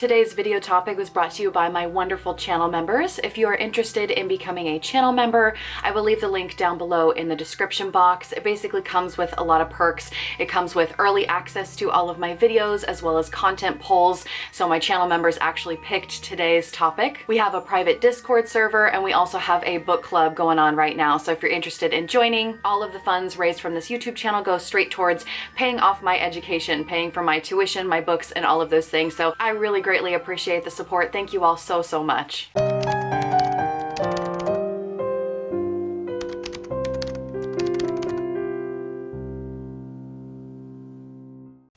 Today's video topic was brought to you by my wonderful channel members. If you are interested in becoming a channel member, I will leave the link down below in the description box. It basically comes with a lot of perks. It comes with early access to all of my videos as well as content polls. So my channel members actually picked today's topic. We have a private Discord server and we also have a book club going on right now. So if you're interested in joining, all of the funds raised from this YouTube channel go straight towards paying off my education, paying for my tuition, my books, and all of those things. So I really greatly appreciate the support. Thank you all so much.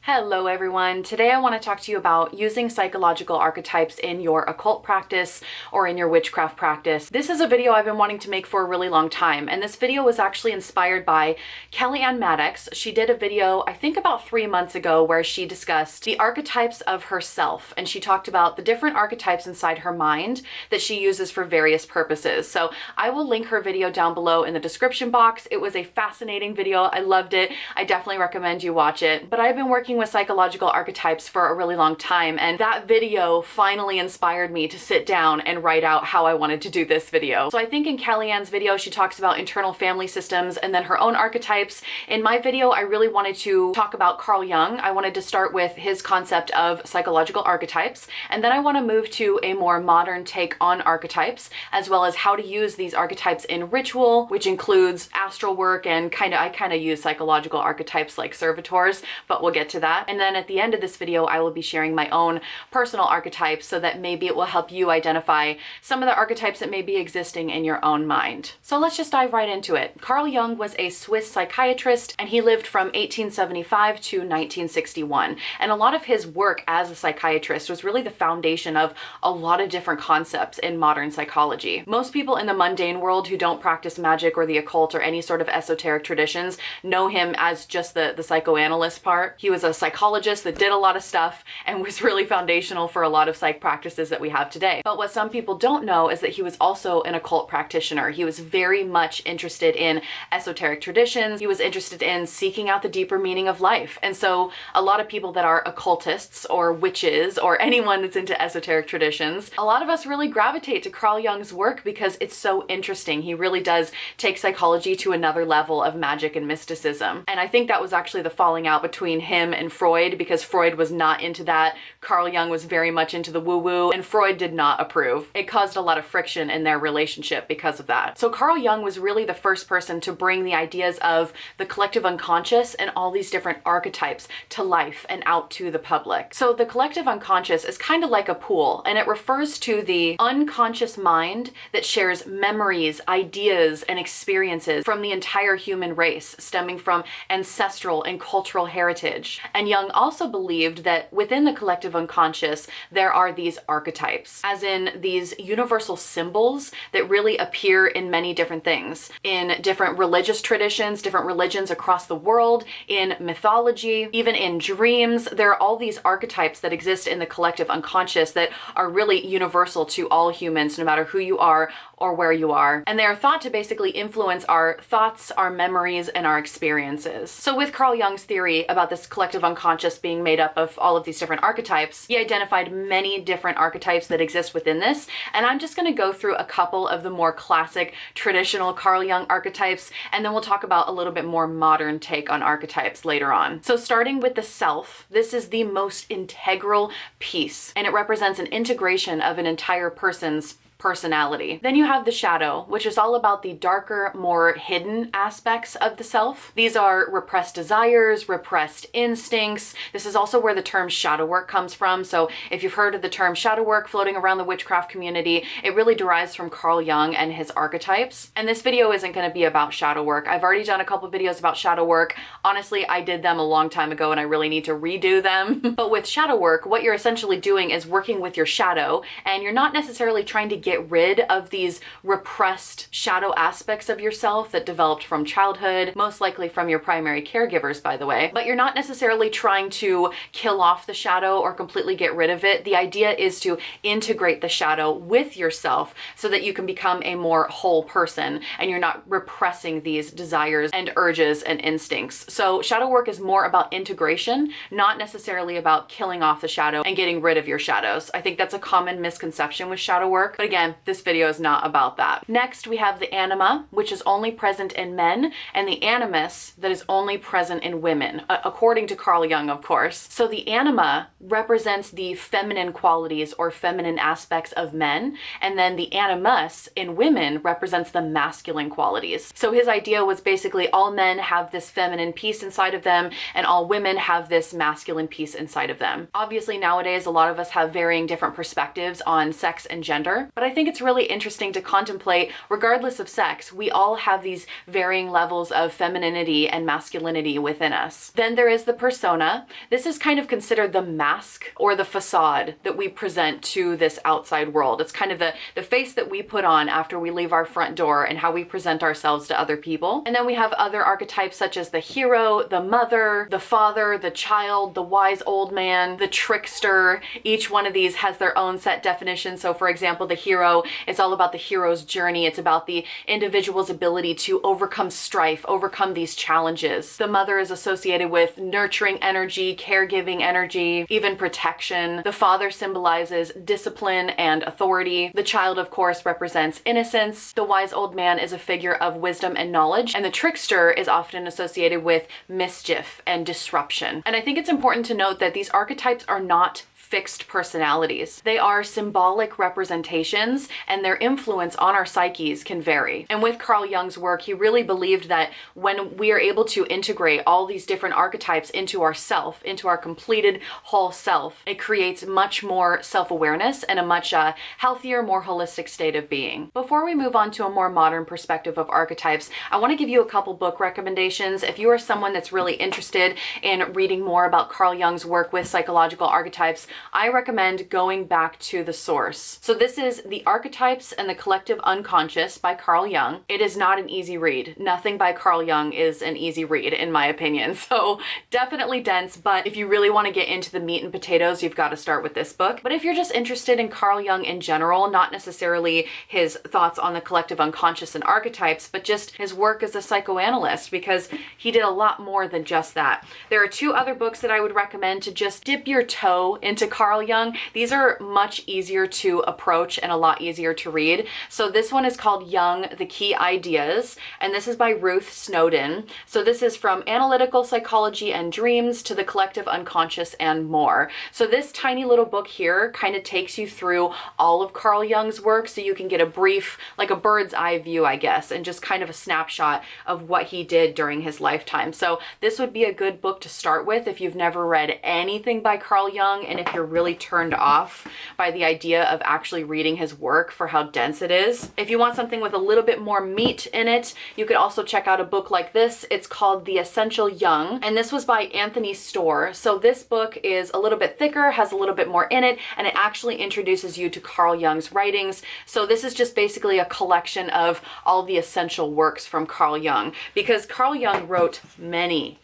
Hello everyone. Today I want to talk to you about using psychological archetypes in your occult practice or in your witchcraft practice. This is a video I've been wanting to make for a really long time, and this video was actually inspired by Kellyanne Maddox. She did a video, I think about 3 months ago, where she discussed the archetypes of herself, and she talked about the different archetypes inside her mind that she uses for various purposes. So I will link her video down below in the description box. It was a fascinating video. I loved it. I definitely recommend you watch it. But I've been working with psychological archetypes for a really long time, and that video finally inspired me to sit down and write out how I wanted to do this video. So I think in Kellyanne's video she talks about internal family systems and then her own archetypes. In my video I really wanted to talk about Carl Jung. I wanted to start with his concept of psychological archetypes, and then I want to move to a more modern take on archetypes, as well as how to use these archetypes in ritual, which includes astral work, and I kind of use psychological archetypes like servitors, but we'll get to that. And then at the end of this video, I will be sharing my own personal archetypes so that maybe it will help you identify some of the archetypes that may be existing in your own mind. So let's just dive right into it. Carl Jung was a Swiss psychiatrist, and he lived from 1875 to 1961. And a lot of his work as a psychiatrist was really the foundation of a lot of different concepts in modern psychology. Most people in the mundane world who don't practice magic or the occult or any sort of esoteric traditions know him as just the psychoanalyst part. He was a psychologist that did a lot of stuff and was really foundational for a lot of psych practices that we have today. But what some people don't know is that he was also an occult practitioner. He was very much interested in esoteric traditions. He was interested in seeking out the deeper meaning of life. And so a lot of people that are occultists or witches or anyone that's into esoteric traditions, a lot of us really gravitate to Carl Jung's work because it's so interesting. He really does take psychology to another level of magic and mysticism. And I think that was actually the falling out between him and Freud, because Freud was not into that. Carl Jung was very much into the woo-woo, and Freud did not approve. It caused a lot of friction in their relationship because of that. So Carl Jung was really the first person to bring the ideas of the collective unconscious and all these different archetypes to life and out to the public. So the collective unconscious is kind of like a pool, and it refers to the unconscious mind that shares memories, ideas, and experiences from the entire human race, stemming from ancestral and cultural heritage. And Jung also believed that within the collective unconscious, there are these archetypes, as in these universal symbols that really appear in many different things, in different religious traditions, different religions across the world, in mythology, even in dreams. There are all these archetypes that exist in the collective unconscious that are really universal to all humans, no matter who you are or where you are. And they are thought to basically influence our thoughts, our memories, and our experiences. So with Carl Jung's theory about this collective unconscious being made up of all of these different archetypes, he identified many different archetypes that exist within this, and I'm just going to go through a couple of the more classic traditional Carl Jung archetypes, and then we'll talk about a little bit more modern take on archetypes later on. So starting with the self, this is the most integral piece, and it represents an integration of an entire person's personality. Then you have the shadow, which is all about the darker, more hidden aspects of the self. These are repressed desires, repressed instincts. This is also where the term shadow work comes from. So if you've heard of the term shadow work floating around the witchcraft community, it really derives from Carl Jung and his archetypes. And this video isn't going to be about shadow work. I've already done a couple videos about shadow work. Honestly, I did them a long time ago and I really need to redo them. But with shadow work, what you're essentially doing is working with your shadow, and you're not necessarily trying to get get rid of these repressed shadow aspects of yourself that developed from childhood, most likely from your primary caregivers, by the way. But you're not necessarily trying to kill off the shadow or completely get rid of it. The idea is to integrate the shadow with yourself so that you can become a more whole person and you're not repressing these desires and urges and instincts. So shadow work is more about integration, not necessarily about killing off the shadow and getting rid of your shadows. I think that's a common misconception with shadow work, but again, this video is not about that. Next, we have the anima, which is only present in men, and the animus, that is only present in women, according to Carl Jung, of course. So the anima represents the feminine qualities or feminine aspects of men, and then the animus in women represents the masculine qualities. So his idea was basically all men have this feminine piece inside of them, and all women have this masculine piece inside of them. Obviously, nowadays, a lot of us have varying different perspectives on sex and gender, but I think it's really interesting to contemplate, regardless of sex, we all have these varying levels of femininity and masculinity within us. Then there is the persona. This is kind of considered the mask or the facade that we present to this outside world. It's kind of the face that we put on after we leave our front door and how we present ourselves to other people. And then we have other archetypes such as the hero, the mother, the father, the child, the wise old man, the trickster. Each one of these has their own set definition. So for example, the hero, it's all about the hero's journey. It's about the individual's ability to overcome strife, overcome these challenges. The mother is associated with nurturing energy, caregiving energy, even protection. The father symbolizes discipline and authority. The child, of course, represents innocence. The wise old man is a figure of wisdom and knowledge. And the trickster is often associated with mischief and disruption. And I think it's important to note that these archetypes are not fixed personalities. They are symbolic representations, and their influence on our psyches can vary. And with Carl Jung's work, he really believed that when we are able to integrate all these different archetypes into our self, into our completed whole self, it creates much more self-awareness and a much healthier, more holistic state of being. Before we move on to a more modern perspective of archetypes, I want to give you a couple book recommendations. If you are someone that's really interested in reading more about Carl Jung's work with psychological archetypes, I recommend going back to the source. So this is The Archetypes and the Collective Unconscious by Carl Jung. It is not an easy read. Nothing by Carl Jung is an easy read, in my opinion. So definitely dense, but if you really want to get into the meat and potatoes, you've got to start with this book. But if you're just interested in Carl Jung in general, not necessarily his thoughts on the collective unconscious and archetypes, but just his work as a psychoanalyst, because he did a lot more than just that. There are two other books that I would recommend to just dip your toe into Carl Jung. These are much easier to approach and a lot easier to read. So this one is called Jung, The Key Ideas, and this is by Ruth Snowden. So this is from analytical psychology and dreams to the collective unconscious and more. So this tiny little book here kind of takes you through all of Carl Jung's work, so you can get a brief, like a bird's eye view, I guess, and just kind of a snapshot of what he did during his lifetime. So this would be a good book to start with if you've never read anything by Carl Jung, and if you're really turned off by the idea of actually reading his work for how dense it is. If you want something with a little bit more meat in it, you could also check out a book like this. It's called The Essential Jung, and this was by Anthony Storr. So this book is a little bit thicker, has a little bit more in it, and it actually introduces you to Carl Jung's writings. So this is just basically a collection of all the essential works from Carl Jung, because Carl Jung wrote many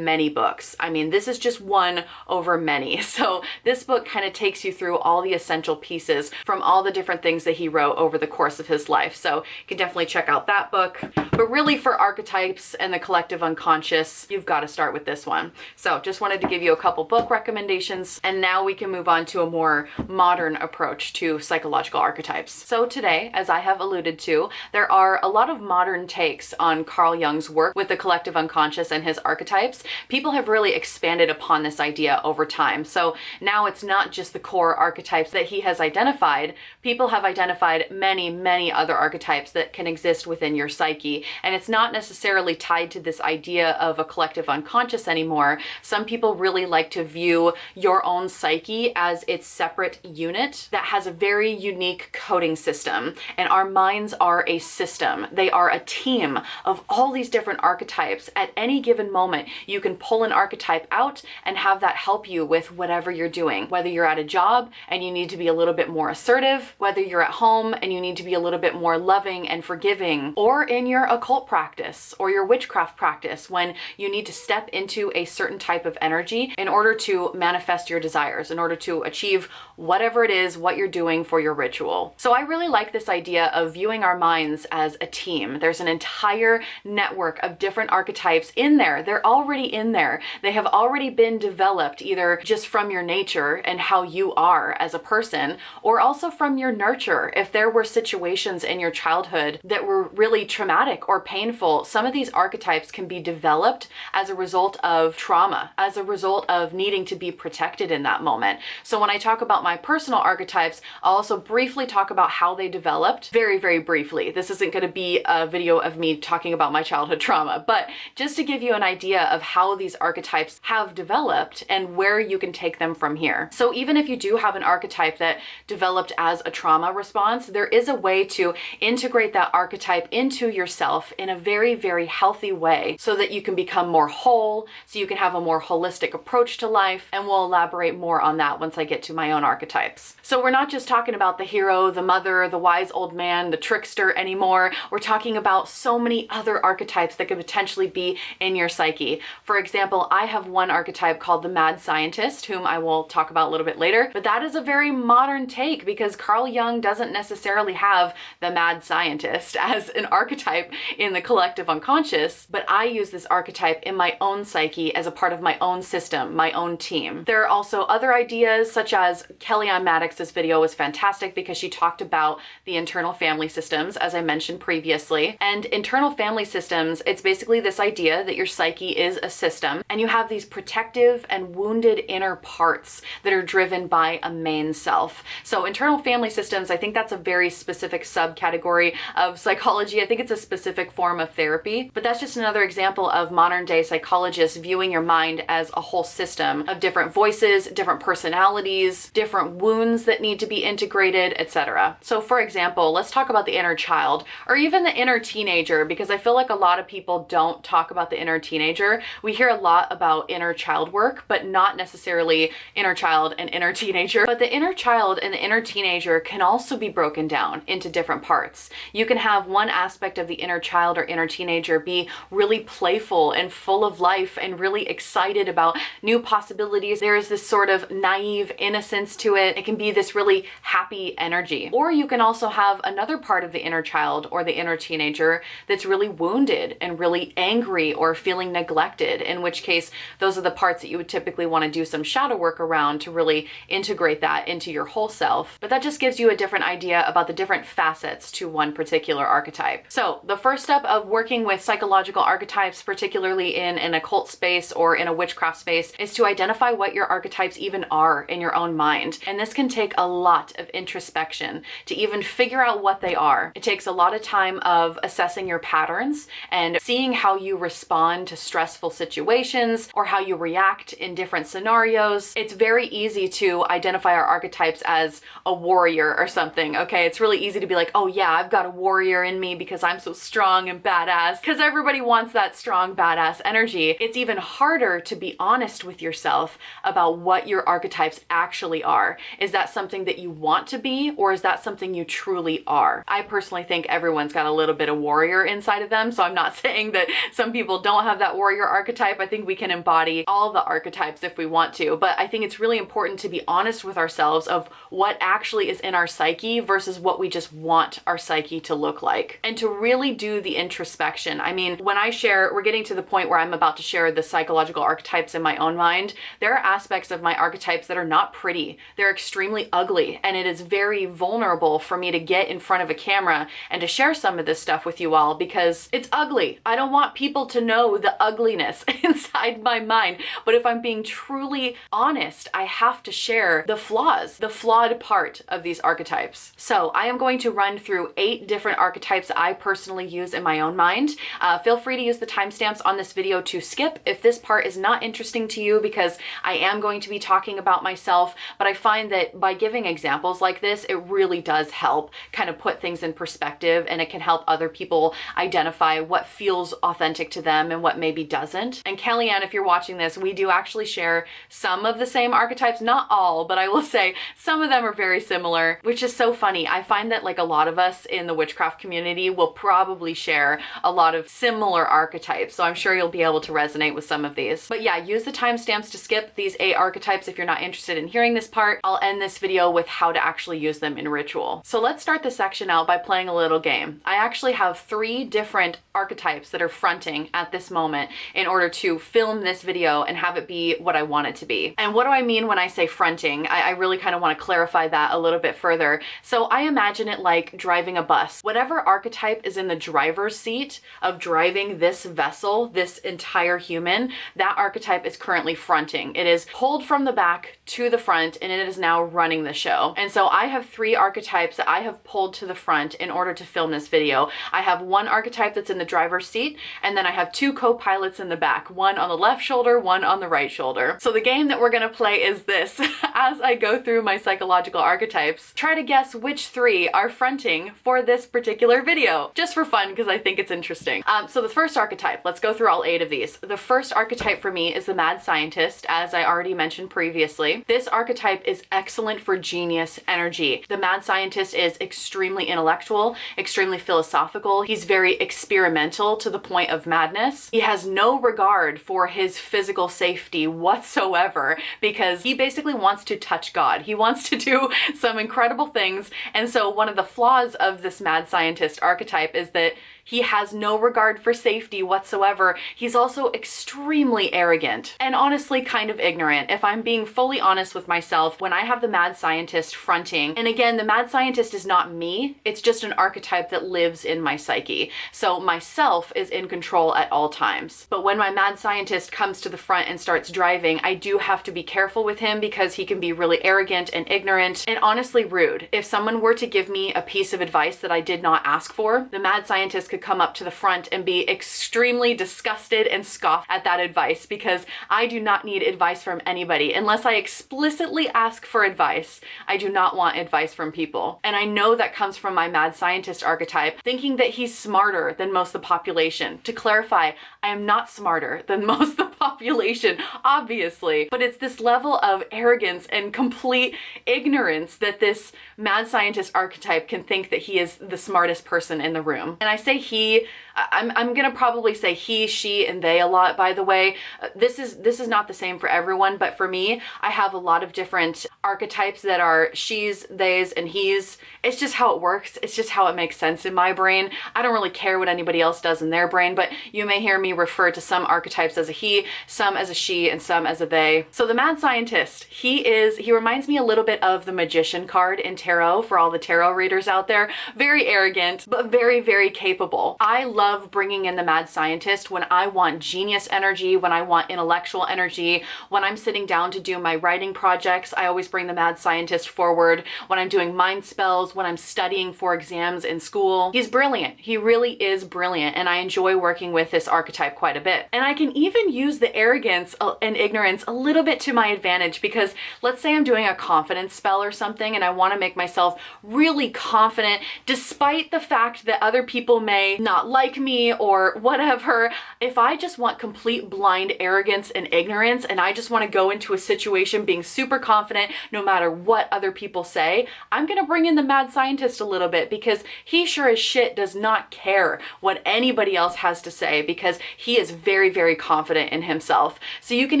books. I mean, this is just one over many. So this book kind of takes you through all the essential pieces from all the different things that he wrote over the course of his life. So you can definitely check out that book. But really, for archetypes and the collective unconscious, you've got to start with this one. So just wanted to give you a couple book recommendations, and now we can move on to a more modern approach to psychological archetypes. So today, as I have alluded to, there are a lot of modern takes on Carl Jung's work with the collective unconscious and his archetypes. People have really expanded upon this idea over time. So now it's not just the core archetypes that he has identified. People have identified many other archetypes that can exist within your psyche. And it's not necessarily tied to this idea of a collective unconscious anymore. Some people really like to view your own psyche as its separate unit that has a very unique coding system. And our minds are a system. They are a team of all these different archetypes. At any given moment, you can pull an archetype out and have that help you with whatever you're doing. Whether you're at a job and you need to be a little bit more assertive, whether you're at home and you need to be a little bit more loving and forgiving, or in your occult practice or your witchcraft practice when you need to step into a certain type of energy in order to manifest your desires, in order to achieve whatever it is what you're doing for your ritual. So I really like this idea of viewing our minds as a team. There's an entire network of different archetypes in there. They're already in there. They have already been developed either just from your nature and how you are as a person, or also from your nurture. If there were situations in your childhood that were really traumatic or painful, some of these archetypes can be developed as a result of trauma, as a result of needing to be protected in that moment. So when I talk about my personal archetypes, I'll also briefly talk about how they developed, very, very briefly. This isn't going to be a video of me talking about my childhood trauma, but just to give you an idea of how these archetypes have developed and where you can take them from here. So even if you do have an archetype that developed as a trauma response, there is a way to integrate that archetype into yourself in a very, very healthy way so that you can become more whole, so you can have a more holistic approach to life, and we'll elaborate more on that once I get to my own archetypes. So we're not just talking about the hero, the mother, the wise old man, the trickster anymore. We're talking about so many other archetypes that could potentially be in your psyche. For example, I have one archetype called the mad scientist, whom I will talk about a little bit later, but that is a very modern take because Carl Jung doesn't necessarily have the mad scientist as an archetype in the collective unconscious, but I use this archetype in my own psyche as a part of my own system, my own team. There are also other ideas such as Kelly on Maddox's video was fantastic because she talked about the internal family systems, as I mentioned previously. And internal family systems, it's basically this idea that your psyche is a system and you have these protective and wounded inner parts that are driven by a main self. So internal family systems, I think that's a very specific subcategory of psychology. I think it's a specific form of therapy, but that's just another example of modern day psychologists viewing your mind as a whole system of different voices, different personalities, different wounds that need to be integrated, etc. So for example, let's talk about the inner child or even the inner teenager, because I feel like a lot of people don't talk about the inner teenager. We hear a lot about inner child work, but not necessarily inner child and inner teenager. But the inner child and the inner teenager can also be broken down into different parts. You can have one aspect of the inner child or inner teenager be really playful and full of life and really excited about new possibilities. There is this sort of naive innocence to it. It can be this really happy energy. Or you can also have another part of the inner child or the inner teenager that's really wounded and really angry or feeling neglected, in which case those are the parts that you would typically want to do some shadow work around to really integrate that into your whole self. But that just gives you a different idea about the different facets to one particular archetype. So the first step of working with psychological archetypes, particularly in an occult space or in a witchcraft space, is to identify what your archetypes even are in your own mind. And this can take a lot of introspection to even figure out what they are. It takes a lot of time of assessing your patterns and seeing how you respond to stressful situations or how you react in different scenarios. It's very easy to identify our archetypes as a warrior or something, okay? It's really easy to be like, oh yeah, I've got a warrior in me because I'm so strong and badass, because everybody wants that strong, badass energy. It's even harder to be honest with yourself about what your archetypes actually are. Is that something that you want to be, or is that something you truly are? I personally think everyone's got a little bit of warrior inside of them, so I'm not saying that some people don't have that warrior archetype. I think we can embody all the archetypes if we want to, but I think it's really important to be honest with ourselves of what actually is in our psyche versus what we just want our psyche to look like, and to really do the introspection. I mean, when I share, we're getting to the point where I'm about to share the psychological archetypes in my own mind. There are aspects of my archetypes that are not pretty. They're extremely ugly, and it is very vulnerable for me to get in front of a camera and to share some of this stuff with you all because it's ugly. I don't want people to know the ugliness inside my mind, but if I'm being truly honest, I have to share the flaws, the flawed part of these archetypes. So I am going to run through 8 different archetypes I personally use in my own mind. Feel free to use the timestamps on this video to skip if this part is not interesting to you, because I am going to be talking about myself, but I find that by giving examples like this, it really does help kind of put things in perspective, and it can help other people identify what feels authentic to them and what maybe doesn't. present. And Kellyanne, if you're watching this, we do actually share some of the same archetypes, not all, but I will say some of them are very similar, which is so funny. I find that like a lot of us in the witchcraft community will probably share a lot of similar archetypes, so I'm sure you'll be able to resonate with some of these. But yeah, use the timestamps to skip these 8 archetypes if you're not interested in hearing this part. I'll end this video with how to actually use them in ritual. So let's start this section out by playing a little game. I actually have 3 different archetypes that are fronting at this moment in order to film this video and have it be what I want it to be. And what do I mean when I say fronting? I really kind of want to clarify that a little bit further. So I imagine it like driving a bus. Whatever archetype is in the driver's seat of driving this vessel, this entire human, that archetype is currently fronting. It is pulled from the back to the front and it is now running the show. And so I have 3 archetypes that I have pulled to the front in order to film this video. I have 1 archetype that's in the driver's seat, and then I have 2 co-pilots in the back, one on the left shoulder, one on the right shoulder. So the game that we're gonna play is this. As I go through my psychological archetypes, try to guess which 3 are fronting for this particular video, just for fun because I think it's interesting. So the first archetype, let's go through all 8 of these. The first archetype for me is the mad scientist, as I already mentioned previously. This archetype is excellent for genius energy. The mad scientist is extremely intellectual, extremely philosophical. He's very experimental to the point of madness. He has no regard for his physical safety whatsoever because he basically wants to touch God. He wants to do some incredible things. And so one of the flaws of this mad scientist archetype is that he has no regard for safety whatsoever. He's also extremely arrogant and honestly kind of ignorant. If I'm being fully honest with myself, when I have the mad scientist fronting, and again, the mad scientist is not me, it's just an archetype that lives in my psyche. So myself is in control at all times. But when my mad scientist comes to the front and starts driving, I do have to be careful with him because he can be really arrogant and ignorant and honestly rude. If someone were to give me a piece of advice that I did not ask for, the mad scientist could come up to the front and be extremely disgusted and scoff at that advice because I do not need advice from anybody. Unless I explicitly ask for advice, I do not want advice from people. And I know that comes from my mad scientist archetype, thinking that he's smarter than most of the population. To clarify, I am not smarter than most of the population, obviously, but it's this level of arrogance and complete ignorance that this mad scientist archetype can think that he is the smartest person in the room. And I say he, I'm gonna probably say he, she, and they a lot, by the way. This is not the same for everyone, but for me, I have a lot of different archetypes that are she's, they's, and he's. It's just how it works. It's just how it makes sense in my brain. I don't really care what anybody else does in their brain, but you may hear me refer to some archetypes as a he, some as a she, and some as a they. So the mad scientist, he reminds me a little bit of the magician card in tarot for all the tarot readers out there. Very arrogant, but very, very capable. I love bringing in the mad scientist when I want genius energy, when I want intellectual energy, when I'm sitting down to do my writing projects, I always bring the mad scientist forward. When I'm doing mind spells, when I'm studying for exams in school. He's brilliant. He really is brilliant, and I enjoy working with this archetype quite a bit. And I can even use the arrogance and ignorance a little bit to my advantage because let's say I'm doing a confidence spell or something and I want to make myself really confident despite the fact that other people may not like me or whatever. If I just want complete blind arrogance and ignorance and I just want to go into a situation being super confident no matter what other people say, I'm gonna bring in the mad scientist a little bit because he sure as shit does not care what anybody else has to say because he is very, very confident in himself. So you can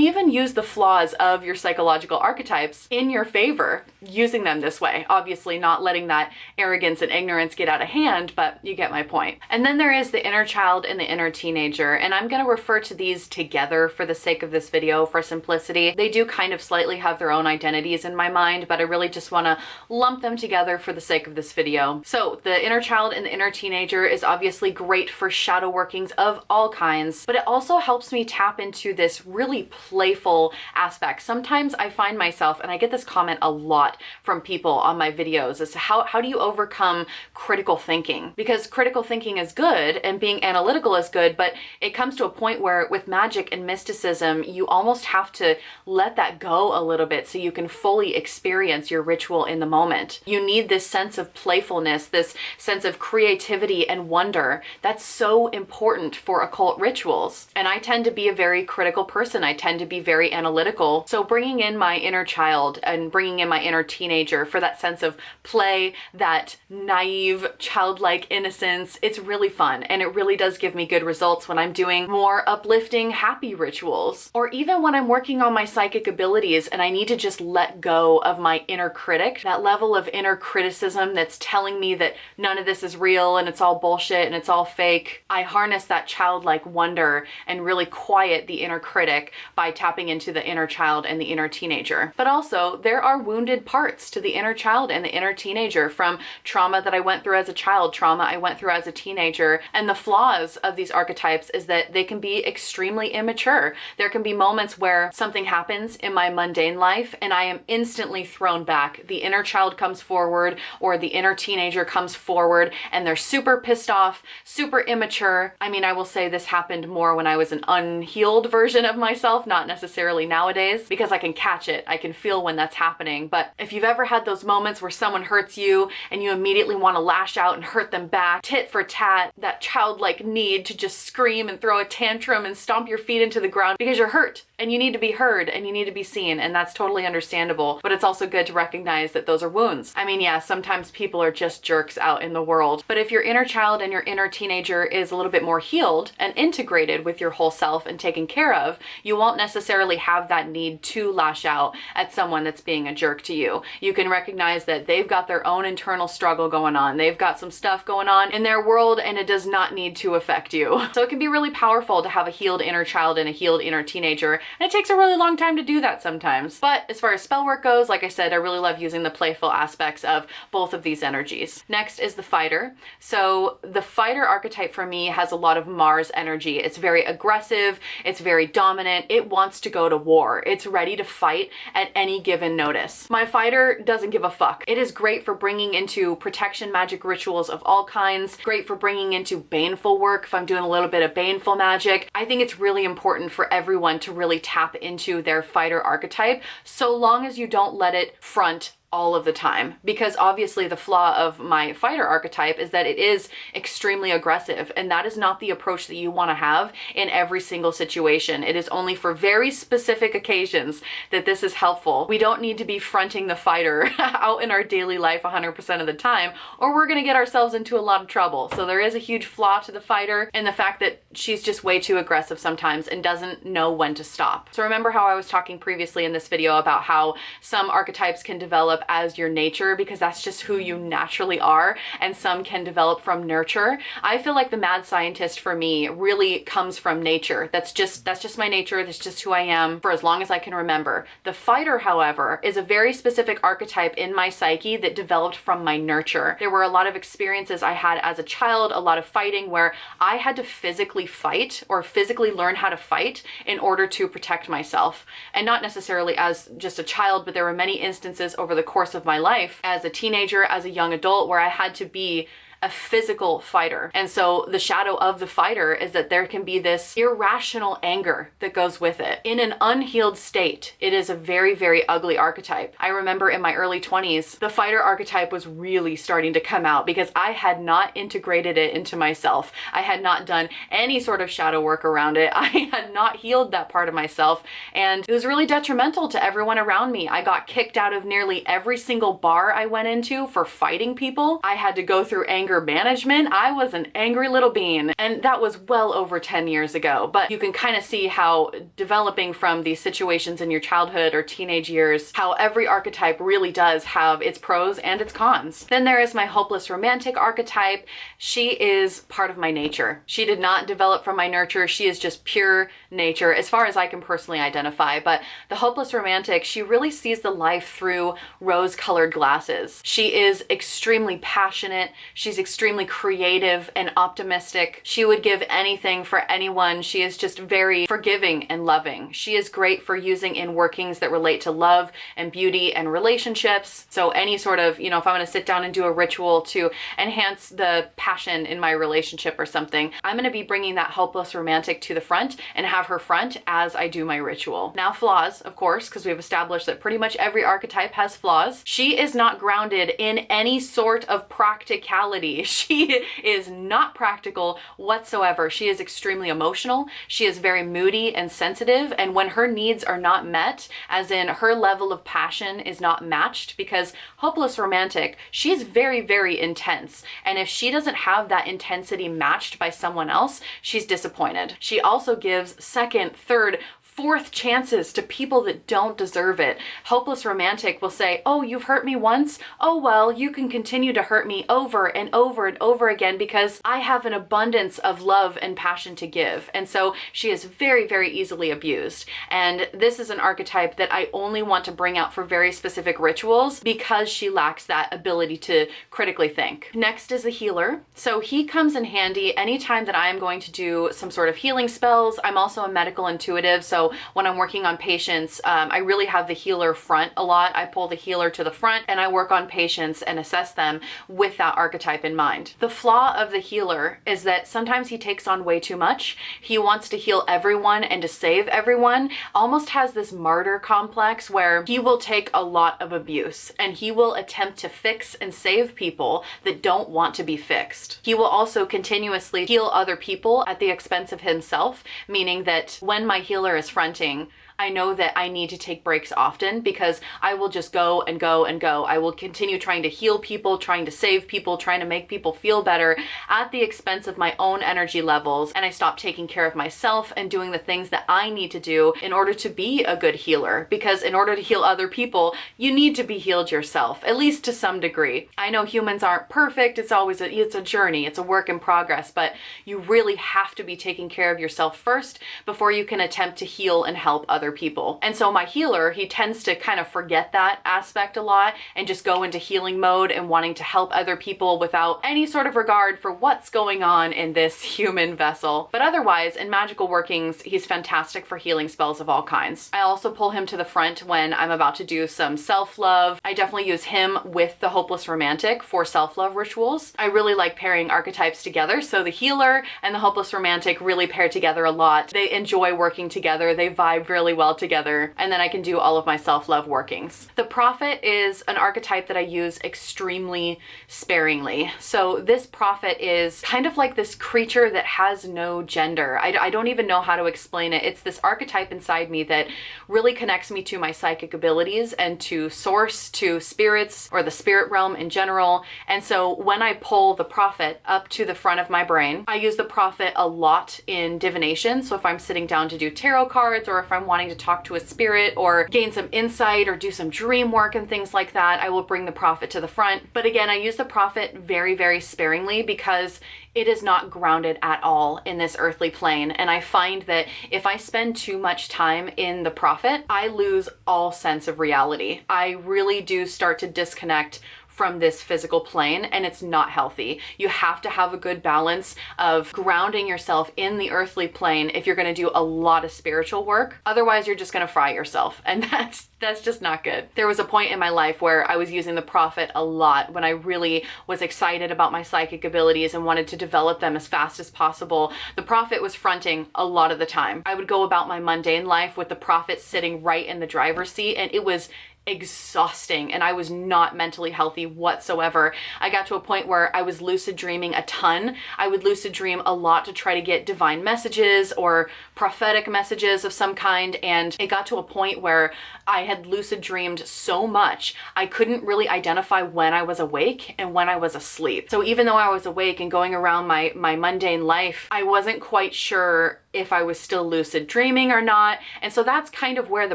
even use the flaws of your psychological archetypes in your favor using them this way. Obviously not letting that arrogance and ignorance get out of hand, but you get my point. And then there is the inner child and the inner teenager, and I'm going to refer to these together for the sake of this video for simplicity. They do kind of slightly have their own identities in my mind, but I really just want to lump them together for the sake of this video. So the inner child and the inner teenager is obviously great for shadow workings of all kinds, but it also helps me tap into this really playful aspect. Sometimes I find myself, and I get this comment a lot from people on my videos, as to how do you overcome critical thinking? Because critical thinking is good and being analytical is good, but it comes to a point where with magic and mysticism, you almost have to let that go a little bit so you can fully experience your ritual in the moment. You need this sense of playfulness, this sense of creativity and wonder. That's so important for occult rituals. rituals. And I tend to be a very critical person. I tend to be very analytical. So bringing in my inner child and bringing in my inner teenager for that sense of play, that naive, childlike innocence, it's really fun. And it really does give me good results when I'm doing more uplifting, happy rituals. Or even when I'm working on my psychic abilities and I need to just let go of my inner critic, that level of inner criticism that's telling me that none of this is real and it's all bullshit and it's all fake. I harness that childlike wonder and really quiet the inner critic by tapping into the inner child and the inner teenager. But also, there are wounded parts to the inner child and the inner teenager from trauma that I went through as a child, trauma I went through as a teenager. And the flaws of these archetypes is that they can be extremely immature. There can be moments where something happens in my mundane life and I am instantly thrown back. The inner child comes forward or the inner teenager comes forward and they're super pissed off, super immature. I mean, I will say this happened more when I was an unhealed version of myself, not necessarily nowadays, because I can catch it. I can feel when that's happening. But if you've ever had those moments where someone hurts you and you immediately want to lash out and hurt them back, tit for tat, that childlike need to just scream and throw a tantrum and stomp your feet into the ground because you're hurt and you need to be heard and you need to be seen, and that's totally understandable. But it's also good to recognize that those are wounds. I mean, yeah, sometimes people are just jerks out in the world, but if your inner child and your inner teenager is a little bit more healed and integrated with your whole self and taken care of, you won't necessarily have that need to lash out at someone that's being a jerk to you. You can recognize that they've got their own internal struggle going on. They've got some stuff going on in their world and it does not need to affect you. So it can be really powerful to have a healed inner child and a healed inner teenager, and it takes a really long time to do that sometimes. But as far as spell work goes, like I said, I really love using the playful aspects of both of these energies. Next is the fighter. So the fighter archetype for me has a lot of Mars energy. It's very aggressive, it's very dominant, it wants to go to war. It's ready to fight at any given notice. My fighter doesn't give a fuck. It is great for bringing into protection magic rituals of all kinds, great for bringing into baneful work if I'm doing a little bit of baneful magic. I think it's really important for everyone to really tap into their fighter archetype, so long as you don't let it front all of the time. Because obviously the flaw of my fighter archetype is that it is extremely aggressive, and that is not the approach that you want to have in every single situation. It is only for very specific occasions that this is helpful. We don't need to be fronting the fighter out in our daily life 100% of the time, or we're going to get ourselves into a lot of trouble. So there is a huge flaw to the fighter in the fact that she's just way too aggressive sometimes and doesn't know when to stop. So remember how I was talking previously in this video about how some archetypes can develop as your nature because that's just who you naturally are, and some can develop from nurture. I feel like the mad scientist for me really comes from nature. That's just my nature. That's just who I am for as long as I can remember. The fighter, however, is a very specific archetype in my psyche that developed from my nurture. There were a lot of experiences I had as a child, a lot of fighting where I had to physically fight or physically learn how to fight in order to protect myself. And not necessarily as just a child, but there were many instances over the course of my life as a teenager, as a young adult, where I had to be a physical fighter. And so the shadow of the fighter is that there can be this irrational anger that goes with it. In an unhealed state, it is a very, very ugly archetype. I remember in my early 20s, the fighter archetype was really starting to come out because I had not integrated it into myself. I had not done any sort of shadow work around it. I had not healed that part of myself, and it was really detrimental to everyone around me. I got kicked out of nearly every single bar I went into for fighting people. I had to go through anger management. I was an angry little bean, and that was well over 10 years ago. But you can kind of see how developing from these situations in your childhood or teenage years, how every archetype really does have its pros and its cons. Then there is my hopeless romantic archetype. She is part of my nature. She did not develop from my nurture. She is just pure nature as far as I can personally identify. But the hopeless romantic, she really sees the life through rose-colored glasses. She is extremely passionate. She's extremely creative and optimistic. She would give anything for anyone. She is just very forgiving and loving. She is great for using in workings that relate to love and beauty and relationships. So any sort of, if I'm going to sit down and do a ritual to enhance the passion in my relationship or something, I'm going to be bringing that hopeless romantic to the front and have her front as I do my ritual. Now flaws, of course, because we've established that pretty much every archetype has flaws. She is not grounded in any sort of practicality lady. She is not practical whatsoever. She is extremely emotional. She is very moody and sensitive. And when her needs are not met, as in her level of passion is not matched, because hopeless romantic, she's very, very intense. And if she doesn't have that intensity matched by someone else, she's disappointed. She also gives second, third, fourth chances to people that don't deserve it. Hopeless romantic will say, oh, you've hurt me once? Oh, well, you can continue to hurt me over and over and over again because I have an abundance of love and passion to give. And so she is very, very easily abused. And this is an archetype that I only want to bring out for very specific rituals because she lacks that ability to critically think. Next is the healer. So he comes in handy anytime that I am going to do some sort of healing spells. I'm also a medical intuitive, so when I'm working on patients, I really have the healer front a lot. I pull the healer to the front and I work on patients and assess them with that archetype in mind. The flaw of the healer is that sometimes he takes on way too much. He wants to heal everyone and to save everyone, almost has this martyr complex where he will take a lot of abuse and he will attempt to fix and save people that don't want to be fixed. He will also continuously heal other people at the expense of himself, meaning that when my healer is fronting, I know that I need to take breaks often because I will just go and go and go. I will continue trying to heal people, trying to save people, trying to make people feel better at the expense of my own energy levels. And I stop taking care of myself and doing the things that I need to do in order to be a good healer. Because in order to heal other people, you need to be healed yourself, at least to some degree. I know humans aren't perfect. It's a journey. It's a work in progress, but you really have to be taking care of yourself first before you can attempt to heal and help other people. And so my healer, he tends to kind of forget that aspect a lot and just go into healing mode and wanting to help other people without any sort of regard for what's going on in this human vessel. But otherwise, in magical workings, he's fantastic for healing spells of all kinds. I also pull him to the front when I'm about to do some self-love. I definitely use him with the hopeless romantic for self-love rituals. I really like pairing archetypes together, so the healer and the hopeless romantic really pair together a lot. They enjoy working together. They vibe really well together, and then I can do all of my self-love workings. The prophet is an archetype that I use extremely sparingly. So this prophet is kind of like this creature that has no gender. I don't even know how to explain it. It's this archetype inside me that really connects me to my psychic abilities and to source, to spirits, or the spirit realm in general. And so when I pull the prophet up to the front of my brain, I use the prophet a lot in divination. So if I'm sitting down to do tarot cards, or if I'm wanting to talk to a spirit or gain some insight or do some dream work and things like that, I will bring the prophet to the front. But again, I use the prophet very, very sparingly because it is not grounded at all in this earthly plane. And I find that if I spend too much time in the prophet, I lose all sense of reality. I really do start to disconnect from this physical plane, and it's not healthy. You have to have a good balance of grounding yourself in the earthly plane if you're going to do a lot of spiritual work. Otherwise, you're just going to fry yourself, and that's just not good. There was a point in my life where I was using the prophet a lot when I really was excited about my psychic abilities and wanted to develop them as fast as possible. The prophet was fronting a lot of the time. I would go about my mundane life with the prophet sitting right in the driver's seat, and it was exhausting, and I was not mentally healthy whatsoever. I got to a point where I was lucid dreaming a ton. I would lucid dream a lot to try to get divine messages or prophetic messages of some kind, and it got to a point where I had lucid dreamed so much I couldn't really identify when I was awake and when I was asleep. So even though I was awake and going around my mundane life, I wasn't quite sure if I was still lucid dreaming or not. And so that's kind of where the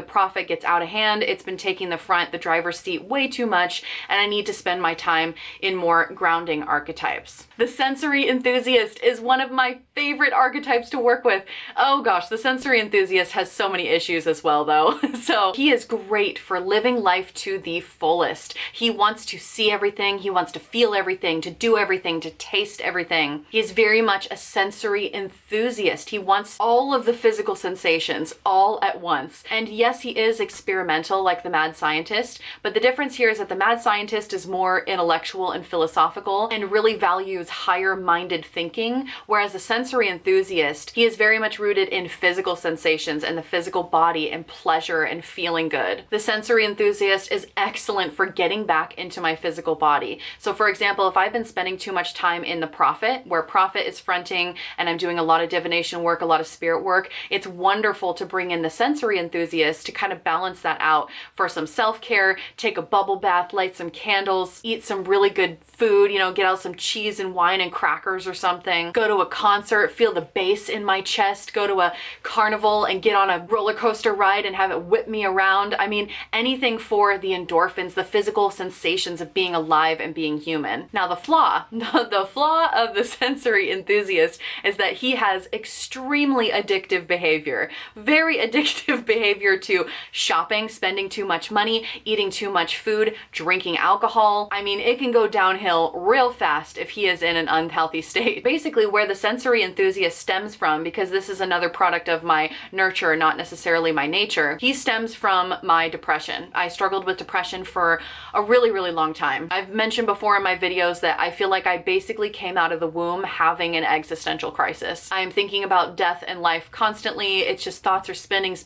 prophet gets out of hand. It's been taking the front, the driver's seat, way too much, and I need to spend my time in more grounding archetypes. The Sensory Enthusiast is one of my favorite archetypes to work with. Oh gosh, the Sensory Enthusiast has so many issues as well though. So he is great for living life to the fullest. He wants to see everything, he wants to feel everything, to do everything, to taste everything. He is very much a sensory enthusiast. He wants all of the physical sensations all at once. And yes, he is experimental like the mad scientist, but the difference here is that the mad scientist is more intellectual and philosophical and really values higher minded thinking, whereas the sensory enthusiast, he is very much rooted in physical sensations and the physical body and pleasure and feeling good. The sensory enthusiast is excellent for getting back into my physical body. So for example, if I've been spending too much time in the prophet, where prophet is fronting and I'm doing a lot of divination work, a lot of spirit work, it's wonderful to bring in the sensory enthusiast to kind of balance that out for some self-care, take a bubble bath, light some candles, eat some really good food, you know, get out some cheese and wine and crackers or something, go to a concert, feel the bass in my chest, go to a carnival and get on a roller coaster ride and have it whip me around. I mean, anything for the endorphins, the physical sensations of being alive and being human. Now the flaw of the sensory enthusiast is that he has extremely addictive behavior, very addictive behavior to shopping, spending too much money, eating too much food, drinking alcohol. I mean, it can go downhill real fast if he is in an unhealthy state. Basically, where the sensory enthusiast stems from, because this is another product of my nurture, not necessarily my nature, he stems from my depression. I struggled with depression for a really, really long time. I've mentioned before in my videos that I feel like I basically came out of the womb having an existential crisis. I am thinking about death and life constantly. It's just thoughts are spinning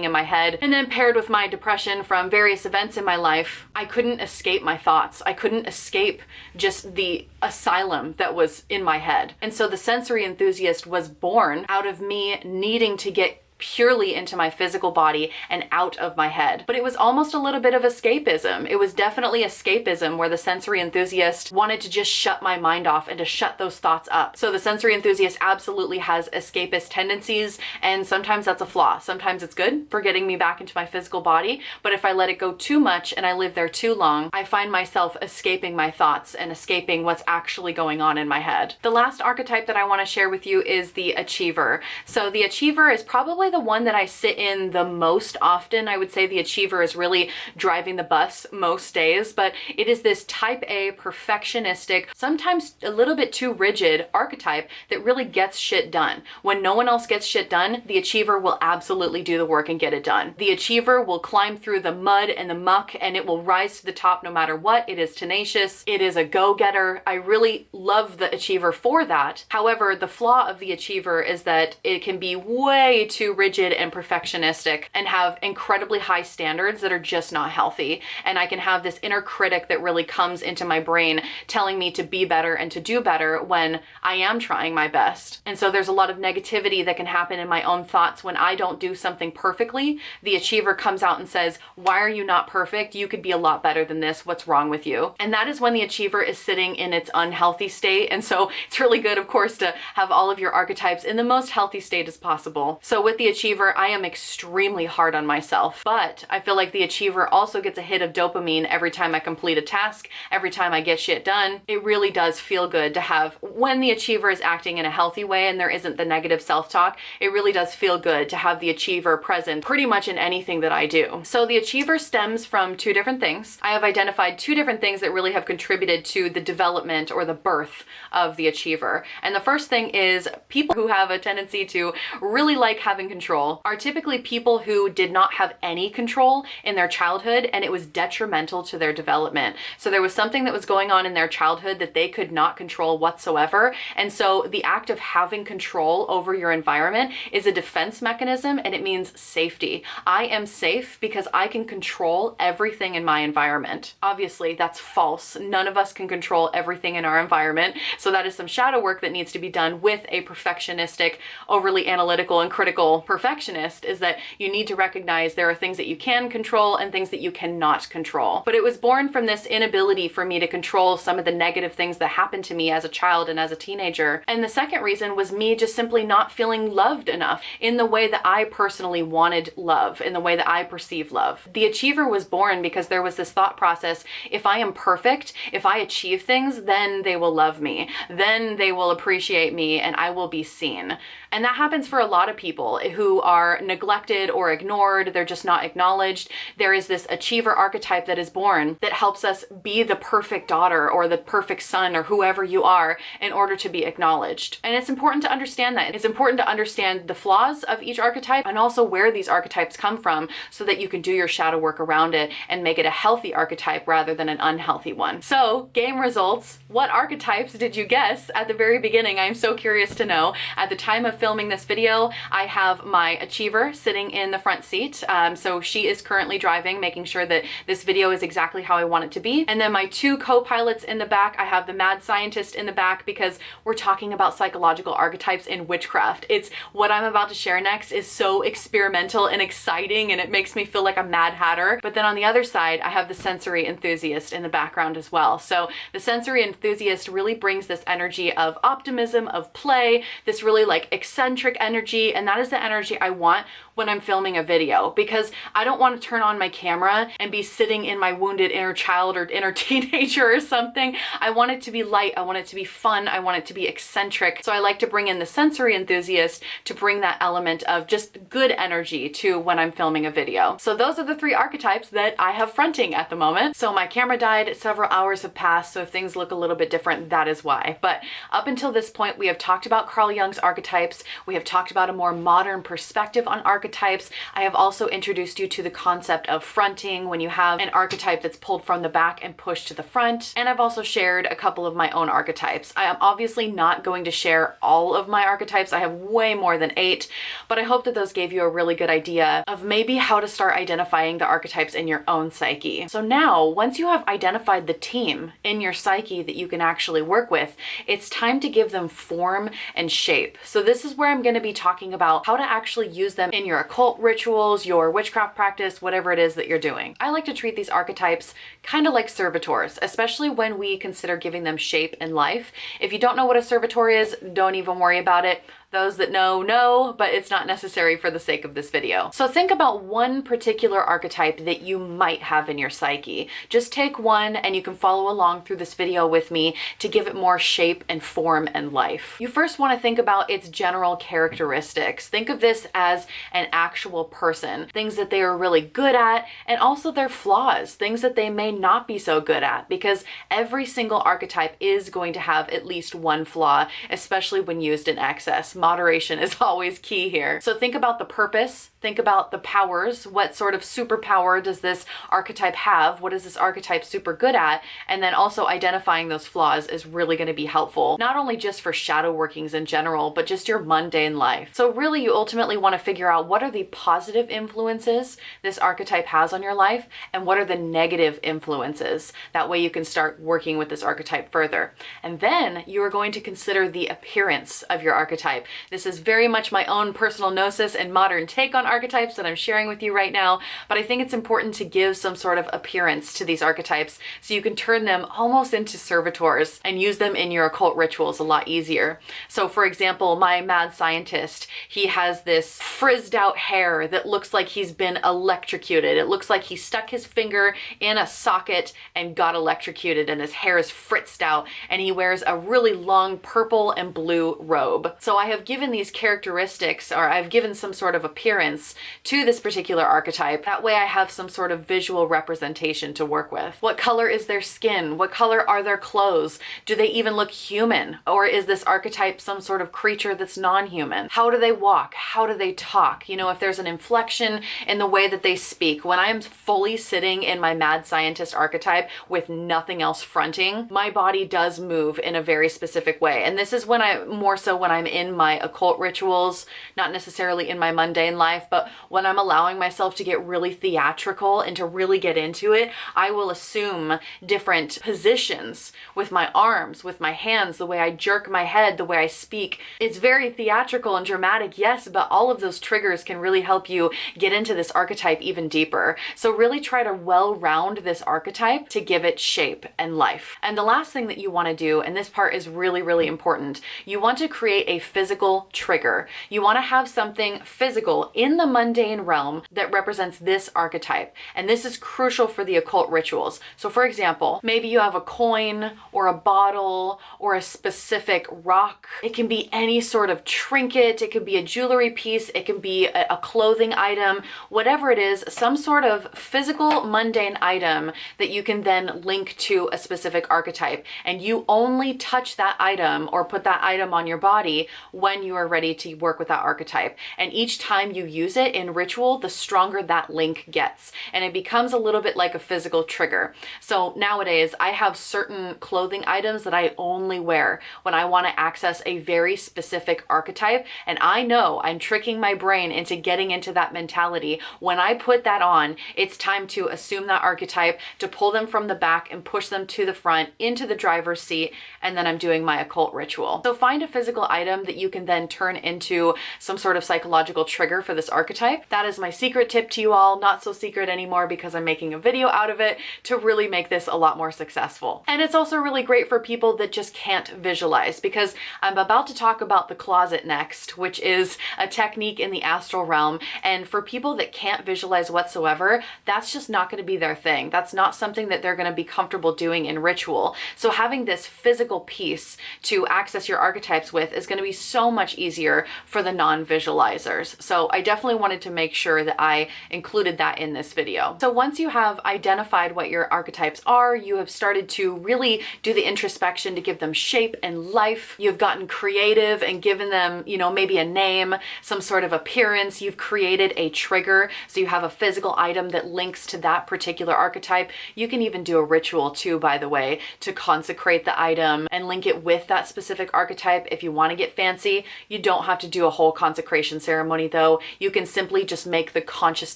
in my head. And then paired with my depression from various events in my life, I couldn't escape my thoughts. I couldn't escape just the asylum that was in my head. And so the sensory enthusiast was born out of me needing to get purely into my physical body and out of my head. But it was almost a little bit of escapism. It was definitely escapism where the sensory enthusiast wanted to just shut my mind off and to shut those thoughts up. So the sensory enthusiast absolutely has escapist tendencies, and sometimes that's a flaw. Sometimes it's good for getting me back into my physical body, but if I let it go too much and I live there too long, I find myself escaping my thoughts and escaping what's actually going on in my head. The last archetype that I want to share with you is the achiever. So the achiever is probably the one that I sit in the most often. I would say the achiever is really driving the bus most days, but it is this type A, perfectionistic, sometimes a little bit too rigid archetype that really gets shit done. When no one else gets shit done, the achiever will absolutely do the work and get it done. The achiever will climb through the mud and the muck and it will rise to the top no matter what. It is tenacious. It is a go-getter. I really love the achiever for that. However, the flaw of the achiever is that it can be way too rigid and perfectionistic and have incredibly high standards that are just not healthy. And I can have this inner critic that really comes into my brain telling me to be better and to do better when I am trying my best. And so there's a lot of negativity that can happen in my own thoughts when I don't do something perfectly. The achiever comes out and says, "Why are you not perfect? You could be a lot better than this. What's wrong with you?" And that is when the achiever is sitting in its unhealthy state. And so it's really good, of course, to have all of your archetypes in the most healthy state as possible. So with the achiever, I am extremely hard on myself, but I feel like the achiever also gets a hit of dopamine every time I complete a task, every time I get shit done. It really does feel good to have, when the achiever is acting in a healthy way and there isn't the negative self-talk, it really does feel good to have the achiever present pretty much in anything that I do. So the achiever stems from two different things. I have identified two different things that really have contributed to the development or the birth of the achiever. And the first thing is people who have a tendency to really like having control are typically people who did not have any control in their childhood and it was detrimental to their development. So there was something that was going on in their childhood that they could not control whatsoever. And so the act of having control over your environment is a defense mechanism and it means safety. I am safe because I can control everything in my environment. Obviously, that's false. None of us can control everything in our environment. So that is some shadow work that needs to be done with a perfectionistic, overly analytical and critical perfectionist, is that you need to recognize there are things that you can control and things that you cannot control. But it was born from this inability for me to control some of the negative things that happened to me as a child and as a teenager. And the second reason was me just simply not feeling loved enough in the way that I personally wanted love, in the way that I perceive love. The achiever was born because there was this thought process, if I am perfect, if I achieve things, then they will love me, then they will appreciate me and I will be seen. And that happens for a lot of people who are neglected or ignored. They're just not acknowledged. There is this achiever archetype that is born that helps us be the perfect daughter or the perfect son or whoever you are in order to be acknowledged. And it's important to understand that. It's important to understand the flaws of each archetype and also where these archetypes come from so that you can do your shadow work around it and make it a healthy archetype rather than an unhealthy one. So, game results. What archetypes did you guess at the very beginning? I'm so curious to know. At the time of filming this video, I have my achiever sitting in the front seat. So she is currently driving, making sure that this video is exactly how I want it to be. And then my two co-pilots in the back, I have the mad scientist in the back because we're talking about psychological archetypes in witchcraft. It's what I'm about to share next is so experimental and exciting, and it makes me feel like a mad hatter. But then on the other side, I have the sensory enthusiast in the background as well. So the sensory enthusiast really brings this energy of optimism, of play, this really like eccentric energy, and that is the energy I want when I'm filming a video, because I don't want to turn on my camera and be sitting in my wounded inner child or inner teenager or something. I want it to be light, I want it to be fun, I want it to be eccentric. So I like to bring in the sensory enthusiast to bring that element of just good energy to when I'm filming a video. So those are the three archetypes that I have fronting at the moment. So my camera died, several hours have passed, so if things look a little bit different, that is why. But up until this point, we have talked about Carl Jung's archetypes, we have talked about a more modern perspective on archetypes. I have also introduced you to the concept of fronting when you have an archetype that's pulled from the back and pushed to the front. And I've also shared a couple of my own archetypes. I am obviously not going to share all of my archetypes. I have way more than 8, but I hope that those gave you a really good idea of maybe how to start identifying the archetypes in your own psyche. So now, once you have identified the team in your psyche that you can actually work with, it's time to give them form and shape. So this is where I'm going to be talking about how to actually use them in your occult rituals, your witchcraft practice, whatever it is that you're doing. I like to treat these archetypes kind of like servitors, especially when we consider giving them shape in life. If you don't know what a servitor is, don't even worry about it. Those that know, but it's not necessary for the sake of this video. So think about one particular archetype that you might have in your psyche. Just take one and you can follow along through this video with me to give it more shape and form and life. You first want to think about its general characteristics. Think of this as an actual person, things that they are really good at, and also their flaws, things that they may not be so good at, because every single archetype is going to have at least one flaw, especially when used in excess. Moderation is always key here. So think about the purpose, think about the powers. What sort of superpower does this archetype have? What is this archetype super good at? And then also identifying those flaws is really going to be helpful, not only just for shadow workings in general, but just your mundane life. So really you ultimately want to figure out what are the positive influences this archetype has on your life and what are the negative influences. That way you can start working with this archetype further. And then you are going to consider the appearance of your archetype. This is very much my own personal gnosis and modern take on archetypes that I'm sharing with you right now, but I think it's important to give some sort of appearance to these archetypes so you can turn them almost into servitors and use them in your occult rituals a lot easier. So for example, my mad scientist, he has this frizzed out hair that looks like he's been electrocuted. It looks like he stuck his finger in a socket and got electrocuted, and his hair is fritzed out, and he wears a really long purple and blue robe. So I have given these characteristics, or I've given some sort of appearance to this particular archetype. That way I have some sort of visual representation to work with. What color is their skin? What color are their clothes? Do they even look human? Or is this archetype some sort of creature that's non-human? How do they walk? How do they talk? You know, if there's an inflection in the way that they speak. When I'm fully sitting in my mad scientist archetype with nothing else fronting, my body does move in a very specific way. And this is when more so when I'm in my occult rituals, not necessarily in my mundane life, but when I'm allowing myself to get really theatrical and to really get into it, I will assume different positions with my arms, with my hands, the way I jerk my head, the way I speak. It's very theatrical and dramatic, yes, but all of those triggers can really help you get into this archetype even deeper. So really try to well-round this archetype to give it shape and life. And the last thing that you want to do, and this part is really, really important, you want to create a physical physical trigger. You want to have something physical in the mundane realm that represents this archetype. And this is crucial for the occult rituals. So for example, maybe you have a coin or a bottle or a specific rock. It can be any sort of trinket. It could be a jewelry piece. It can be a clothing item, whatever it is, some sort of physical mundane item that you can then link to a specific archetype. And you only touch that item or put that item on your body when you are ready to work with that archetype. And each time you use it in ritual, the stronger that link gets. And it becomes a little bit like a physical trigger. So nowadays I have certain clothing items that I only wear when I want to access a very specific archetype. And I know I'm tricking my brain into getting into that mentality. When I put that on, it's time to assume that archetype, to pull them from the back and push them to the front into the driver's seat, and then I'm doing my occult ritual. So find a physical item that you can then turn into some sort of psychological trigger for this archetype. That is my secret tip to you all. Not so secret anymore because I'm making a video out of it to really make this a lot more successful. And it's also really great for people that just can't visualize, because I'm about to talk about the closet next, which is a technique in the astral realm. And for people that can't visualize whatsoever, that's just not going to be their thing. That's not something that they're going to be comfortable doing in ritual. So having this physical piece to access your archetypes with is going to be so much easier for the non-visualizers. So I definitely wanted to make sure that I included that in this video. So once you have identified what your archetypes are, you have started to really do the introspection to give them shape and life. You've gotten creative and given them, you know, maybe a name, some sort of appearance. You've created a trigger. So you have a physical item that links to that particular archetype. You can even do a ritual too, by the way, to consecrate the item and link it with that specific archetype. If you want to get fancy, you don't have to do a whole consecration ceremony though. You can simply just make the conscious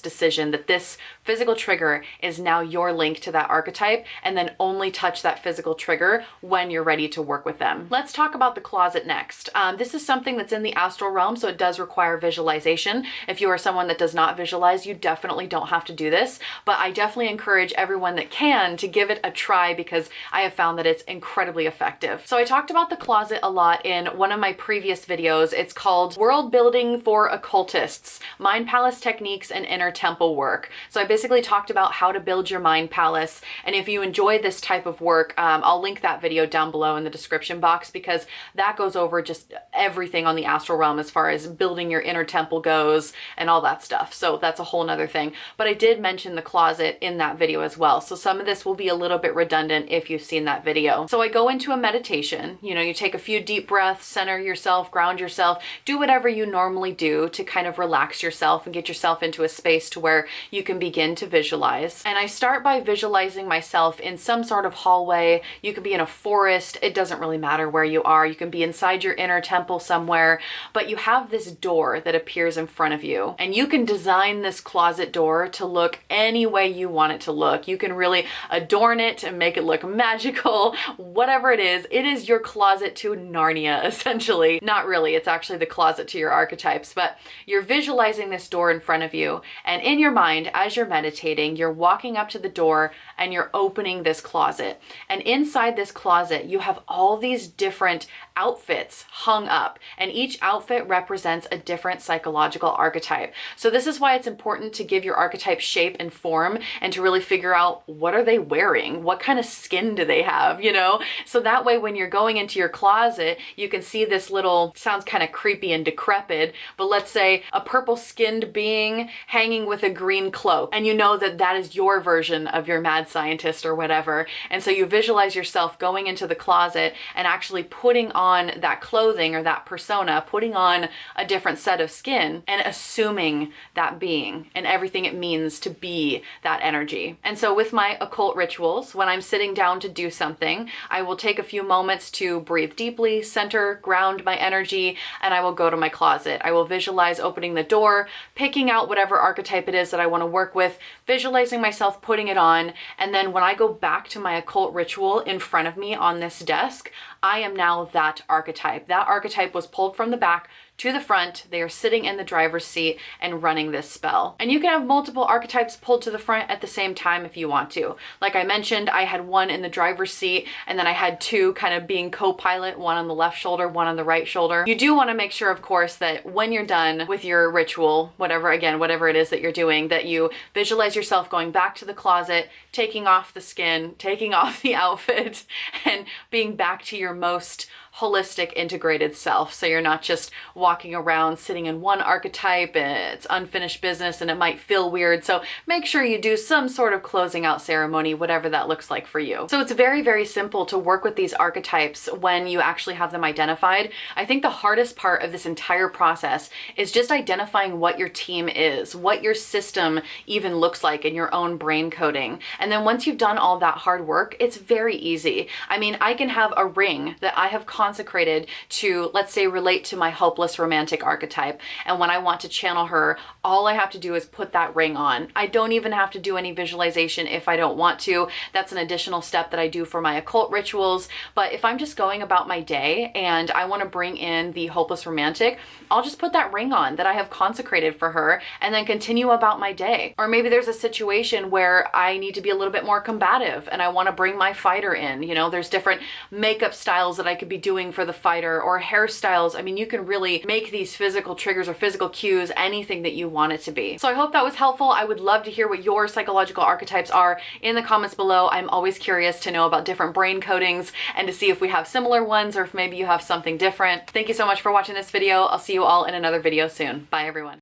decision that this physical trigger is now your link to that archetype, and then only touch that physical trigger when you're ready to work with them. Let's talk about the closet next. This is something that's in the astral realm, so it does require visualization. If you are someone that does not visualize, you definitely don't have to do this, but I definitely encourage everyone that can to give it a try, because I have found that it's incredibly effective. So I talked about the closet a lot in one of my previous videos. It's called World Building for Occultists, Mind Palace Techniques and Inner Temple Work. So I basically talked about how to build your mind palace. And if you enjoy this type of work, I'll link that video down below in the description box, because that goes over just everything on the astral realm as far as building your inner temple goes and all that stuff. So that's a whole nother thing. But I did mention the closet in that video as well. So some of this will be a little bit redundant if you've seen that video. So I go into a meditation. You know, you take a few deep breaths, center yourself, ground yourself, do whatever you normally do to kind of relax yourself and get yourself into a space to where you can begin to visualize. And I start by visualizing myself in some sort of hallway. You could be in a forest. It doesn't really matter where you are. You can be inside your inner temple somewhere, but you have this door that appears in front of you, and you can design this closet door to look any way you want it to look. You can really adorn it and make it look magical, whatever it is your closet to Narnia, essentially. Not really, it's actually the closet to your archetypes, but you're visualizing this door in front of you, and in your mind, as you're meditating, you're walking up to the door and you're opening this closet. And inside this closet, you have all these different outfits hung up, and each outfit represents a different psychological archetype. So this is why it's important to give your archetype shape and form, and to really figure out, what are they wearing? What kind of skin do they have, you know? So that way when you're going into your closet, you can see this little, sounds kind of creepy and decrepit, but let's say a purple skinned being hanging with a green cloak, and you know that that is your version of your mad scientist or whatever. And so you visualize yourself going into the closet and actually putting on that clothing or that persona, putting on a different set of skin and assuming that being and everything it means to be that energy. And so with my occult rituals, when I'm sitting down to do something, I will take a few moments to breathe deeply, center, ground my energy, and I will go to my closet. I will visualize opening the door, picking out whatever archetype it is that I want to work with, visualizing myself putting it on, and then when I go back to my occult ritual in front of me on this desk, I am now that archetype. That archetype was pulled from the back to the front. They are sitting in the driver's seat and running this spell. And you can have multiple archetypes pulled to the front at the same time if you want to. Like I mentioned, I had one in the driver's seat, and then I had two kind of being co-pilot, one on the left shoulder, one on the right shoulder. You do want to make sure, of course, that when you're done with your ritual, whatever it is that you're doing, that you visualize yourself going back to the closet, taking off the skin, taking off the outfit, and being back to your most holistic, integrated self. So you're not just walking around sitting in one archetype, it's unfinished business and it might feel weird. So make sure you do some sort of closing out ceremony, whatever that looks like for you. So it's very, very simple to work with these archetypes when you actually have them identified. I think the hardest part of this entire process is just identifying what your team is, what your system even looks like in your own brain coding. And then once you've done all that hard work, it's very easy. I mean, I can have a ring that I have consecrated to, let's say, relate to my hopeless romantic archetype. And when I want to channel her, all I have to do is put that ring on. I don't even have to do any visualization if I don't want to. That's an additional step that I do for my occult rituals. But if I'm just going about my day and I want to bring in the hopeless romantic, I'll just put that ring on that I have consecrated for her and then continue about my day. Or maybe there's a situation where I need to be a little bit more combative and I want to bring my fighter in. You know, there's different makeup styles that I could be doing for the fighter, or hairstyles. I mean, you can really make these physical triggers or physical cues anything that you want it to be. So I hope that was helpful. I would love to hear what your psychological archetypes are in the comments below. I'm always curious to know about different brain codings and to see if we have similar ones or if maybe you have something different. Thank you so much for watching this video. I'll see you all in another video soon. Bye everyone.